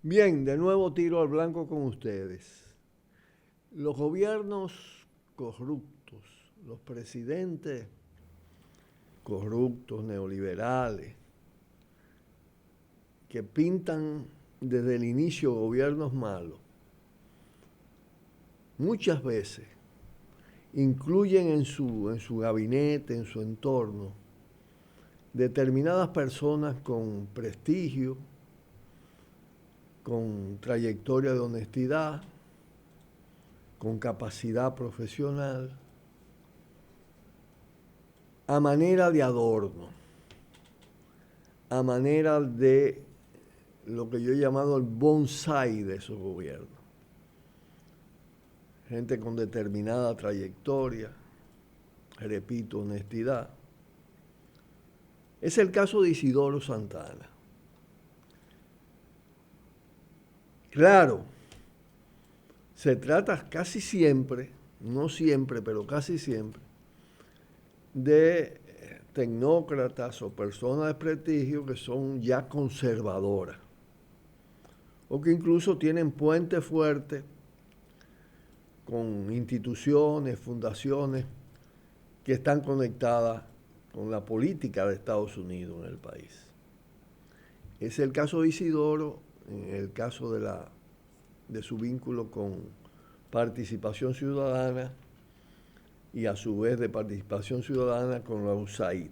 Bien, de nuevo tiro al blanco con ustedes. Los gobiernos corruptos, los presidentes corruptos, neoliberales, que pintan desde el inicio gobiernos malos, muchas veces incluyen en su gabinete, en su entorno, determinadas personas con prestigio, con trayectoria de honestidad, con capacidad profesional, a manera de adorno, a manera de lo que yo he llamado el bonsái de esos gobiernos. Gente con determinada trayectoria, repito, honestidad. Es el caso de Isidoro Santana. Claro, se trata casi siempre, no siempre, pero casi siempre, de tecnócratas o personas de prestigio que son ya conservadoras o que incluso tienen puentes fuertes con instituciones, fundaciones que están conectadas con la política de Estados Unidos en el país. Es el caso de Isidoro, en el caso de su vínculo con Participación Ciudadana y a su vez de Participación Ciudadana con la USAID.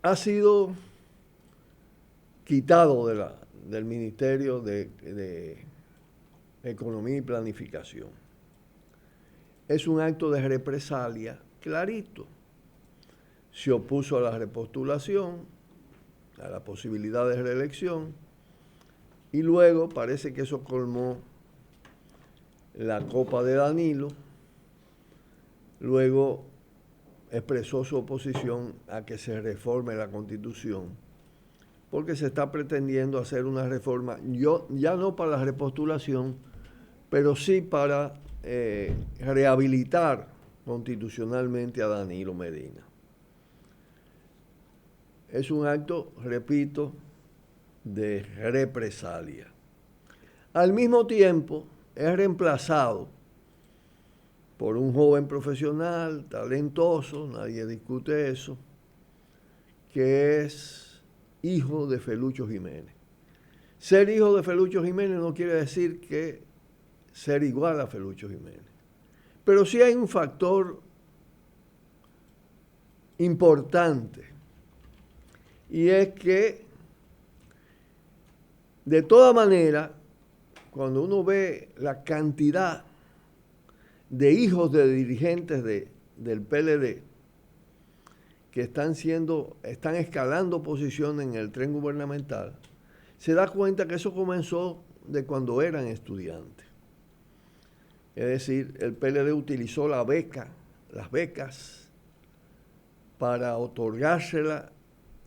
Ha sido quitado del Ministerio de Economía y Planificación. Es un acto de represalia clarito. Se opuso a la repostulación, a la posibilidad de reelección, y luego parece que eso colmó la copa de Danilo. Luego expresó su oposición a que se reforme la Constitución, porque se está pretendiendo hacer una reforma, ya no para la repostulación, pero sí para rehabilitar constitucionalmente a Danilo Medina. Es un acto, repito, de represalia. Al mismo tiempo, es reemplazado por un joven profesional, talentoso, nadie discute eso, que es hijo de Felucho Jiménez. Ser hijo de Felucho Jiménez no quiere decir que ser igual a Felucho Jiménez. Pero sí hay un factor importante, y es que, de toda manera, cuando uno ve la cantidad de hijos de dirigentes del PLD que están escalando posiciones en el tren gubernamental, se da cuenta que eso comenzó de cuando eran estudiantes. Es decir, el PLD utilizó las becas, para otorgárselas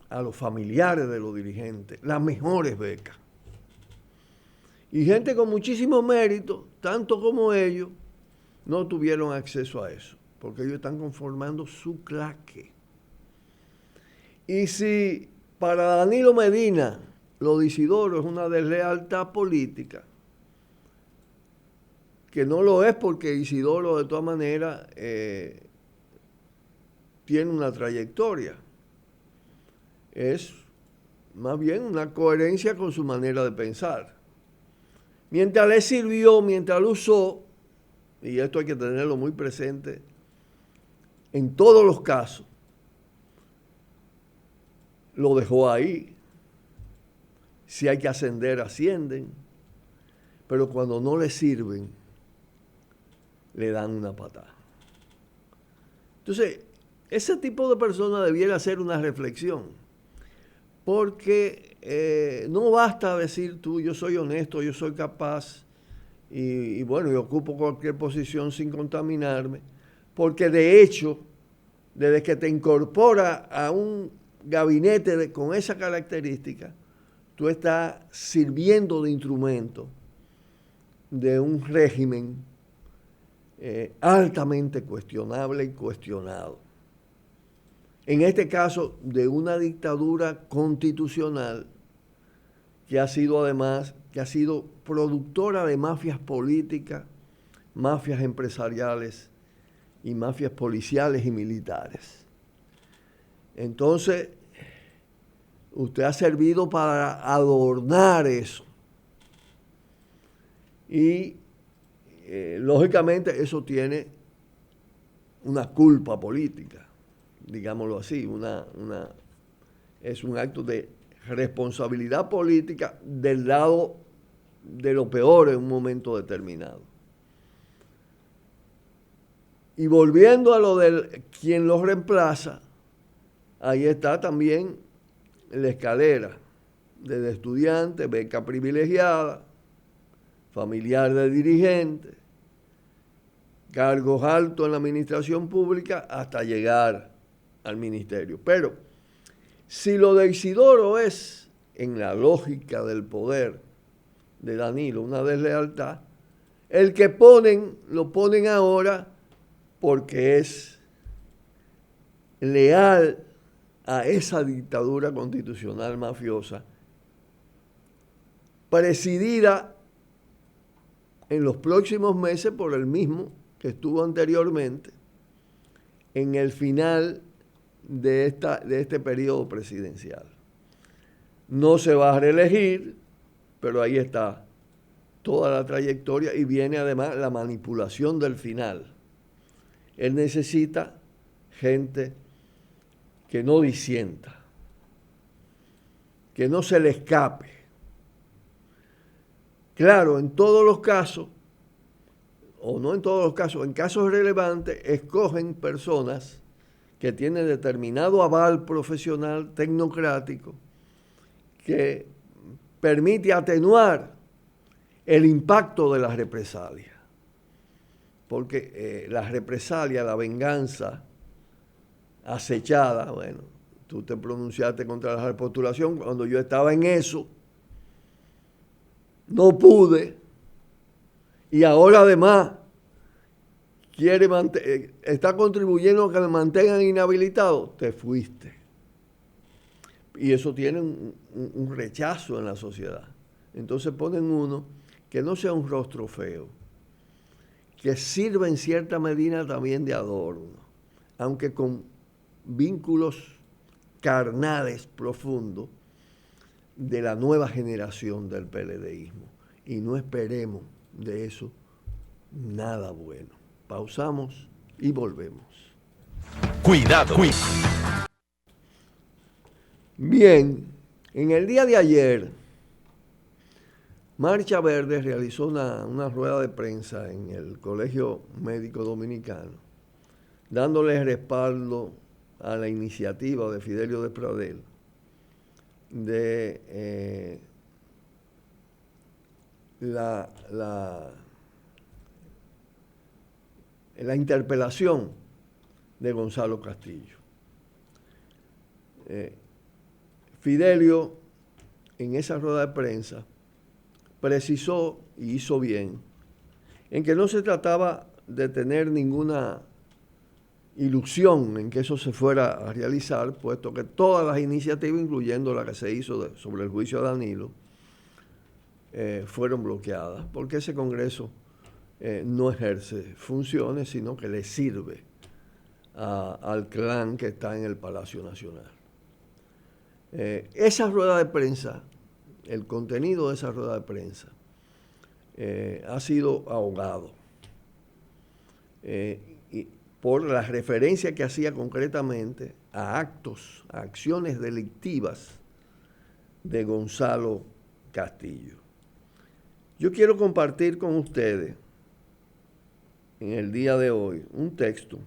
a los familiares de los dirigentes, las mejores becas. Y gente con muchísimo mérito, tanto como ellos, no tuvieron acceso a eso, porque ellos están conformando su claque. Y si para Danilo Medina lo de Isidoro es una deslealtad política, que no lo es porque Isidoro de todas maneras tiene una trayectoria, es más bien una coherencia con su manera de pensar. Mientras le sirvió, mientras lo usó, y esto hay que tenerlo muy presente en todos los casos, lo dejó ahí. Si hay que ascender, ascienden, pero cuando no le sirven, le dan una patada. Entonces, ese tipo de persona debiera hacer una reflexión, porque no basta decir tú, yo soy honesto, yo soy capaz, y bueno, yo ocupo cualquier posición sin contaminarme, porque de hecho, desde que te incorpora a un gabinete con esa característica, tú estás sirviendo de instrumento de un régimen altamente cuestionable y cuestionado. en este caso de una dictadura constitucional que ha sido además, que ha sido productora de mafias políticas, mafias empresariales y mafias policiales y militares. Entonces, usted ha servido para adornar eso. Y lógicamente eso tiene una culpa política, digámoslo así, es un acto de responsabilidad política del lado de lo peor en un momento determinado. Y volviendo a lo de quien lo reemplaza, ahí está también la escalera desde estudiante, beca privilegiada, familiar de dirigente, cargos altos en la administración pública hasta llegar al ministerio. Pero si lo de Isidoro es, en la lógica del poder de Danilo, una deslealtad, el que lo ponen ahora porque es leal a esa dictadura constitucional mafiosa, presidida en los próximos meses por el mismo que estuvo anteriormente en el final de este periodo presidencial. No se va a reelegir, pero ahí está toda la trayectoria y viene además la manipulación del final. Él necesita gente que no disienta, que no se le escape. Claro, en todos los casos, o no en todos los casos, en casos relevantes, escogen personas que tienen determinado aval profesional, tecnocrático, que permite atenuar el impacto de las represalias. Porque la represalia, la venganza acechada, bueno, tú te pronunciaste contra la repostulación, cuando yo estaba en eso, no pude, y ahora además está contribuyendo a que me mantengan inhabilitado, te fuiste. Y eso tiene un rechazo en la sociedad. Entonces ponen uno que no sea un rostro feo, que sirva en cierta medida también de adorno, aunque con vínculos carnales profundos de la nueva generación del PLDismo. Y no esperemos de eso nada bueno. Pausamos y volvemos. Cuidado. Bien, en el día de ayer, Marcha Verde realizó una rueda de prensa en el Colegio Médico Dominicano, dándole respaldo a la iniciativa de Fidelio Despradel de la interpelación de Gonzalo Castillo. Fidelio, en esa rueda de prensa, precisó, y hizo bien, en que no se trataba de tener ninguna ilusión en que eso se fuera a realizar, puesto que todas las iniciativas, incluyendo la que se hizo sobre el juicio a Danilo, fueron bloqueadas, porque ese Congreso no ejerce funciones, sino que le sirve al clan que está en el Palacio Nacional. Esa rueda de prensa, el contenido de esa rueda de prensa, ha sido ahogado y por la referencia que hacía concretamente a actos, a acciones delictivas de Gonzalo Castillo. Yo quiero compartir con ustedes en el día de hoy un texto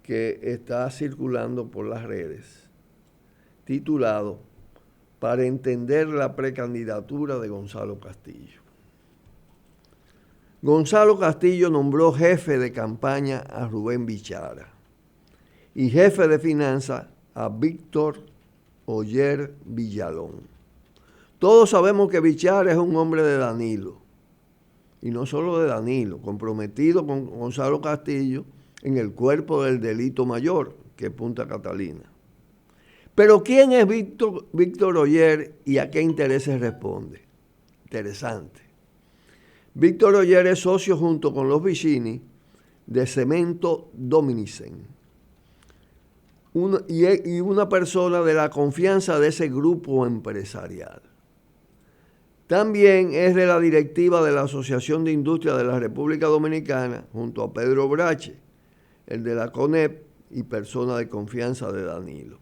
que está circulando por las redes, titulado "Para entender la precandidatura de Gonzalo Castillo". Gonzalo Castillo nombró jefe de campaña a Rubén Bichara y jefe de finanzas a Víctor Oyer Villalón. Todos sabemos que Bichara es un hombre de Danilo, y no solo de Danilo, comprometido con Gonzalo Castillo en el cuerpo del delito mayor, que Punta Catalina. Pero ¿quién es Víctor Oller y a qué intereses responde? Interesante. Víctor Oller es socio junto con los Vicini de Cemento Dominicen. Y una persona de la confianza de ese grupo empresarial. También es de la directiva de la Asociación de Industria de la República Dominicana, junto a Pedro Brache, el de la CONEP y persona de confianza de Danilo.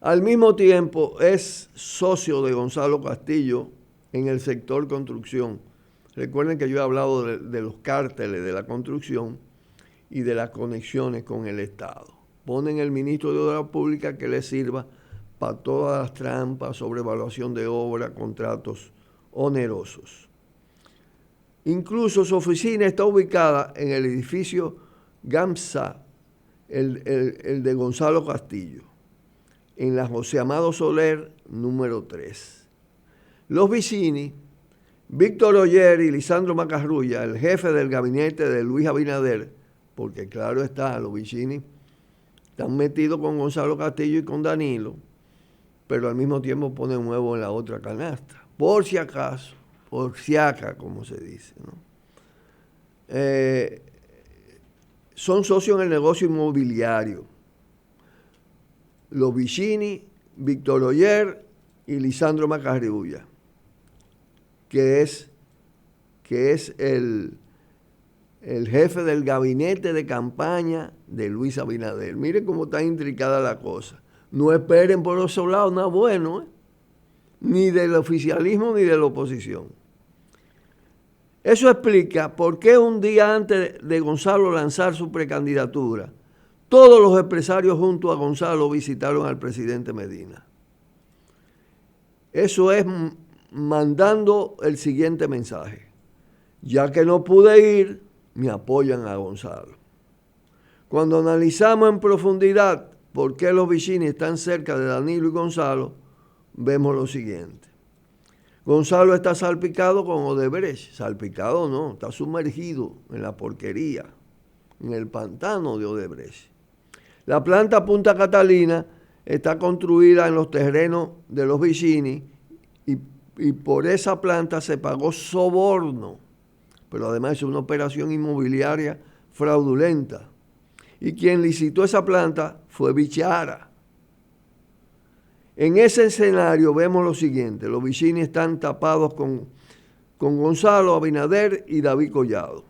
Al mismo tiempo es socio de Gonzalo Castillo en el sector construcción. Recuerden que yo he hablado de los cárteles de la construcción y de las conexiones con el Estado. Ponen el ministro de Obras Públicas que le sirva para todas las trampas, sobrevaluación de obra, contratos onerosos. Incluso su oficina está ubicada en el edificio GAMSA, el de Gonzalo Castillo, en la José Amado Soler, número 3. Los Vicini, Víctor Oller y Lisandro Macarrulla, el jefe del gabinete de Luis Abinader, porque claro está, los Vicini están metidos con Gonzalo Castillo y con Danilo, pero al mismo tiempo ponen un huevo en la otra canasta, por si acaso, por si acaso, como se dice, ¿no? Son socios en el negocio inmobiliario. Los Vicini, Víctor Oller y Lisandro Macarrulla, que es el jefe del gabinete de campaña de Luis Abinader. Miren cómo está intricada la cosa. No esperen por los lados nada bueno, ni del oficialismo ni de la oposición. Eso explica por qué un día antes de Gonzalo lanzar su precandidatura, todos los empresarios junto a Gonzalo visitaron al presidente Medina. Eso es mandando el siguiente mensaje. Ya que no pude ir, me apoyan a Gonzalo. Cuando analizamos en profundidad por qué los Vicini están cerca de Danilo y Gonzalo, vemos lo siguiente. Gonzalo está salpicado con Odebrecht. Salpicado no, está sumergido en la porquería, en el pantano de Odebrecht. La planta Punta Catalina está construida en los terrenos de los Vicini y por esa planta se pagó soborno, pero además es una operación inmobiliaria fraudulenta. Y quien licitó esa planta fue Bichara. En ese escenario vemos lo siguiente: los Vicini están tapados con Gonzalo, Abinader y David Collado.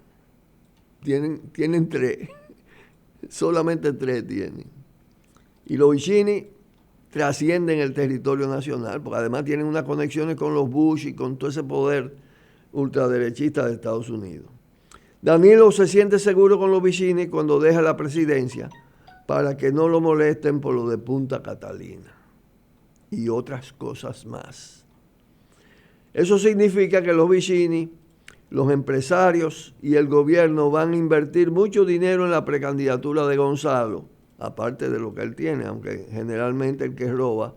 Tienen 3, solamente 3 tienen. Y los Vicini trascienden el territorio nacional, porque además tienen unas conexiones con los Bush y con todo ese poder ultraderechista de Estados Unidos. Danilo se siente seguro con los Vicini cuando deja la presidencia para que no lo molesten por lo de Punta Catalina y otras cosas más. Eso significa que los Vicini, los empresarios y el gobierno van a invertir mucho dinero en la precandidatura de Gonzalo, aparte de lo que él tiene, aunque generalmente el que roba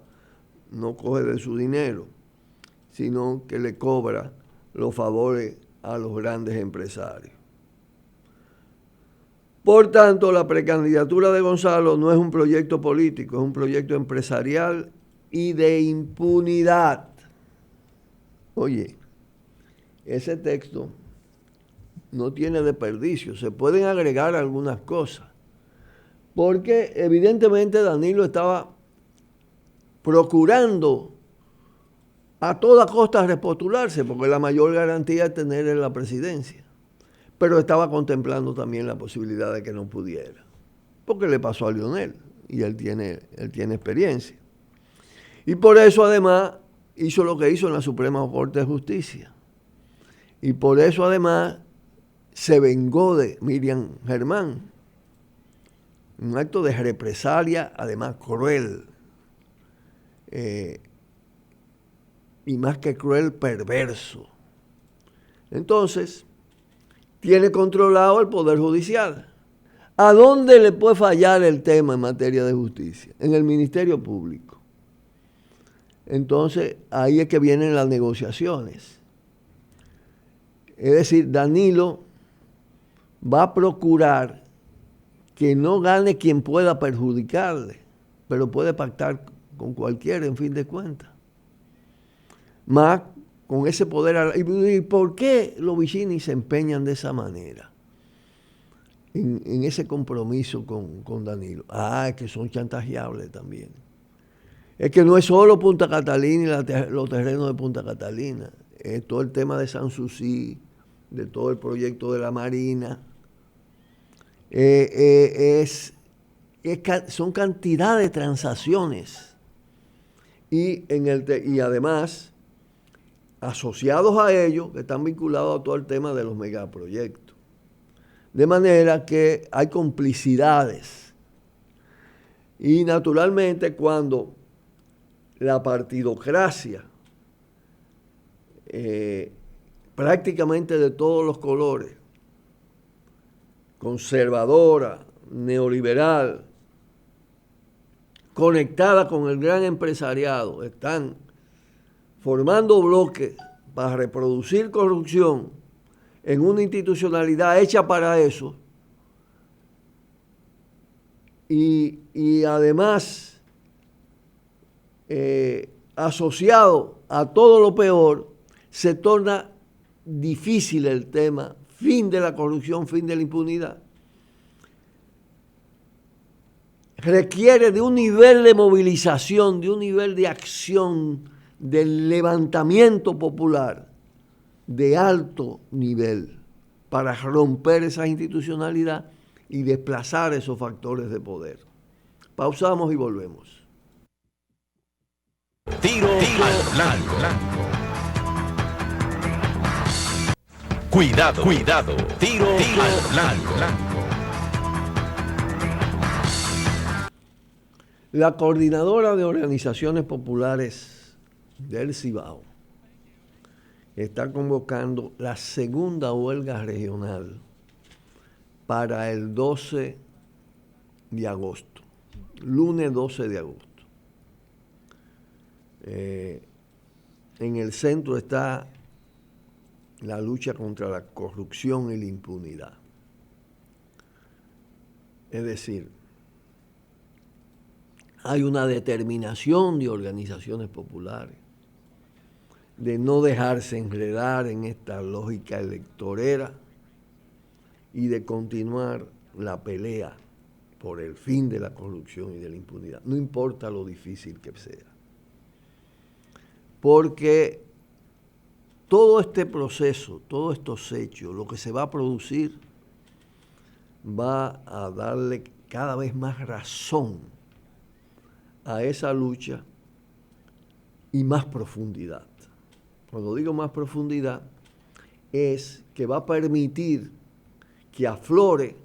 no coge de su dinero, sino que le cobra los favores a los grandes empresarios. Por tanto, la precandidatura de Gonzalo no es un proyecto político, es un proyecto empresarial y de impunidad. Oye, ese texto no tiene desperdicio, se pueden agregar algunas cosas, porque evidentemente Danilo estaba procurando a toda costa repostularse, porque la mayor garantía es tener en la presidencia, pero estaba contemplando también la posibilidad de que no pudiera, porque le pasó a Lionel y él tiene experiencia. Y por eso además hizo lo que hizo en la Suprema Corte de Justicia. Y por eso además se vengó de Miriam Germán. Un acto de represalia, además cruel. Y más que cruel, perverso. Entonces, tiene controlado el Poder Judicial. ¿A dónde le puede fallar el tema en materia de justicia? En el Ministerio Público. Entonces, ahí es que vienen las negociaciones. Es decir, Danilo va a procurar que no gane quien pueda perjudicarle, pero puede pactar con cualquiera en fin de cuentas. Más con ese poder. ¿Y por qué los Vicini se empeñan de esa manera en ese compromiso con Danilo? Es que son chantajeables también. Es que no es solo Punta Catalina y los terrenos de Punta Catalina, es todo el tema de Sanssouci, de todo el proyecto de la Marina. Son cantidad de transacciones y además asociados a ellos que están vinculados a todo el tema de los megaproyectos. De manera que hay complicidades. Y naturalmente cuando la partidocracia, prácticamente de todos los colores, conservadora, neoliberal, conectada con el gran empresariado, están formando bloques para reproducir corrupción en una institucionalidad hecha para eso y además asociado a todo lo peor, se torna difícil el tema, fin de la corrupción, fin de la impunidad. Requiere de un nivel de movilización, de un nivel de acción, del levantamiento popular de alto nivel para romper esa institucionalidad y desplazar esos factores de poder. Pausamos y volvemos. Tiro al blanco. Cuidado. Tiro al blanco. La Coordinadora de Organizaciones Populares del Cibao está convocando la segunda huelga regional para el 12 de agosto, lunes 12 de agosto. En el centro está la lucha contra la corrupción y la impunidad. Es decir, hay una determinación de organizaciones populares de no dejarse enredar en esta lógica electorera y de continuar la pelea por el fin de la corrupción y de la impunidad, no importa lo difícil que sea. Porque todo este proceso, todos estos hechos, lo que se va a producir va a darle cada vez más razón a esa lucha y más profundidad. Cuando digo más profundidad, es que va a permitir que aflore,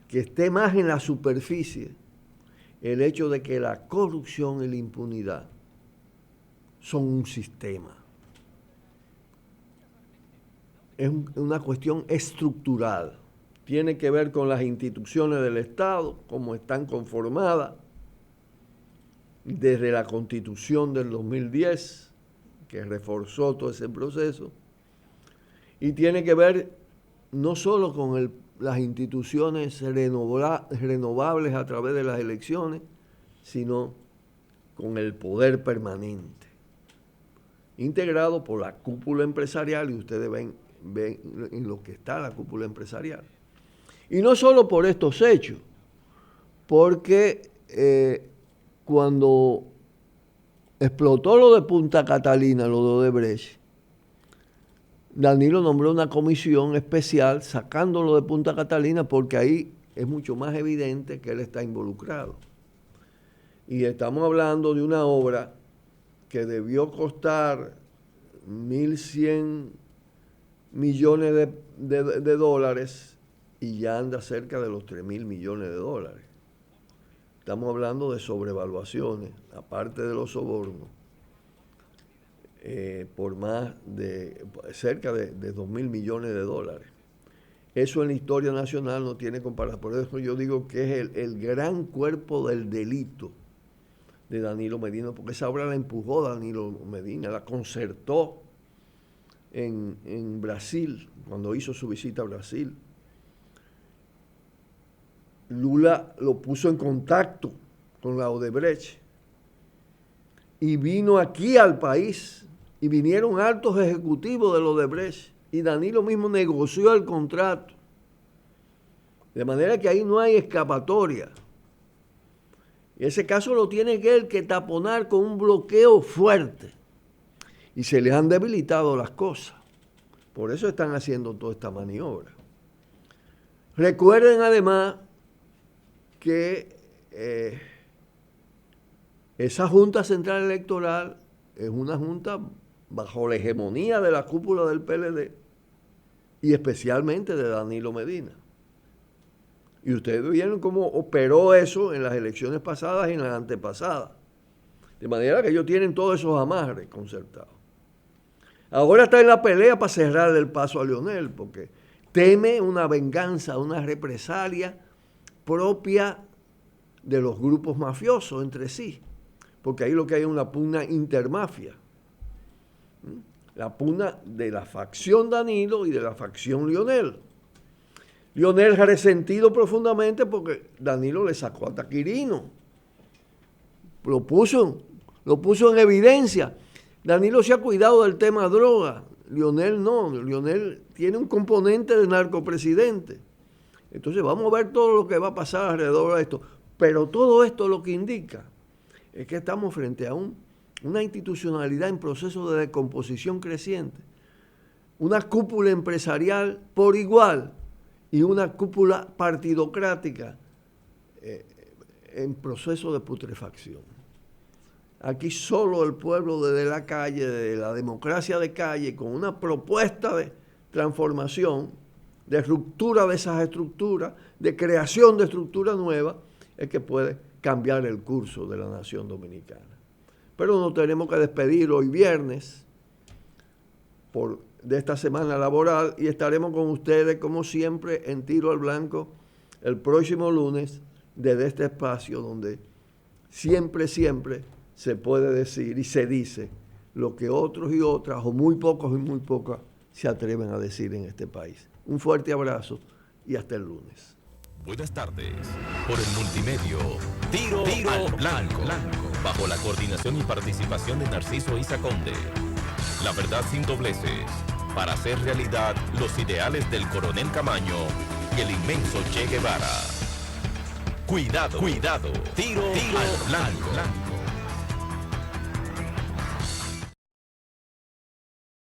que esté más en la superficie, el hecho de que la corrupción y la impunidad son un sistema. Es una cuestión estructural. Tiene que ver con las instituciones del Estado, cómo están conformadas desde la Constitución del 2010, que reforzó todo ese proceso, y tiene que ver no solo con las instituciones renovables a través de las elecciones, sino con el poder permanente, integrado por la cúpula empresarial, y ustedes ven en lo que está la cúpula empresarial. Y no solo por estos hechos, porque cuando explotó lo de Punta Catalina, lo de Odebrecht, Danilo nombró una comisión especial sacándolo de Punta Catalina porque ahí es mucho más evidente que él está involucrado. Y estamos hablando de una obra que debió costar 1.100 millones de dólares y ya anda cerca de los 3.000 millones de dólares. Estamos hablando de sobrevaluaciones, aparte de los sobornos, por más de cerca de 2.000 millones de dólares. Eso en la historia nacional no tiene comparación. Por eso yo digo que es el gran cuerpo del delito de Danilo Medina, porque esa obra la empujó Danilo Medina, la concertó en Brasil, cuando hizo su visita a Brasil. Lula lo puso en contacto con la Odebrecht y vino aquí al país y vinieron altos ejecutivos de la Odebrecht y Danilo mismo negoció el contrato. De manera que ahí no hay escapatoria. Ese caso lo tiene él que taponar con un bloqueo fuerte. Y se les han debilitado las cosas. Por eso están haciendo toda esta maniobra. Recuerden además que esa Junta Central Electoral es una junta bajo la hegemonía de la cúpula del PLD y especialmente de Danilo Medina. Y ustedes vieron cómo operó eso en las elecciones pasadas y en las antepasadas. De manera que ellos tienen todos esos amarres concertados. Ahora está en la pelea para cerrarle el paso a Leonel, porque teme una venganza, una represalia propia de los grupos mafiosos entre sí. Porque ahí lo que hay es una pugna intermafia. La pugna de la facción Danilo y de la facción Leonel. Leonel resentido profundamente porque Danilo le sacó a Taquirino. Lo puso en evidencia. Danilo se ha cuidado del tema droga. Leonel no. Leonel tiene un componente de narcopresidente. Entonces vamos a ver todo lo que va a pasar alrededor de esto. Pero todo esto lo que indica es que estamos frente a una institucionalidad en proceso de descomposición creciente. Una cúpula empresarial por igual y una cúpula partidocrática en proceso de putrefacción. Aquí solo el pueblo desde la calle, de la democracia de calle, con una propuesta de transformación, de ruptura de esas estructuras, de creación de estructuras nuevas, es que puede cambiar el curso de la nación dominicana. Pero nos tenemos que despedir hoy viernes de esta semana laboral y estaremos con ustedes como siempre en Tiro al Blanco el próximo lunes desde este espacio donde siempre se puede decir y se dice lo que otros y otras o muy pocos y muy pocas se atreven a decir en este país. Un fuerte abrazo y hasta el lunes. Buenas tardes. Por el multimedio Tiro al Blanco, bajo la coordinación y participación de Narciso Isa Conde. La verdad sin dobleces, para hacer realidad los ideales del coronel Camaño y el inmenso Che Guevara. Cuidado, Tiro al Blanco.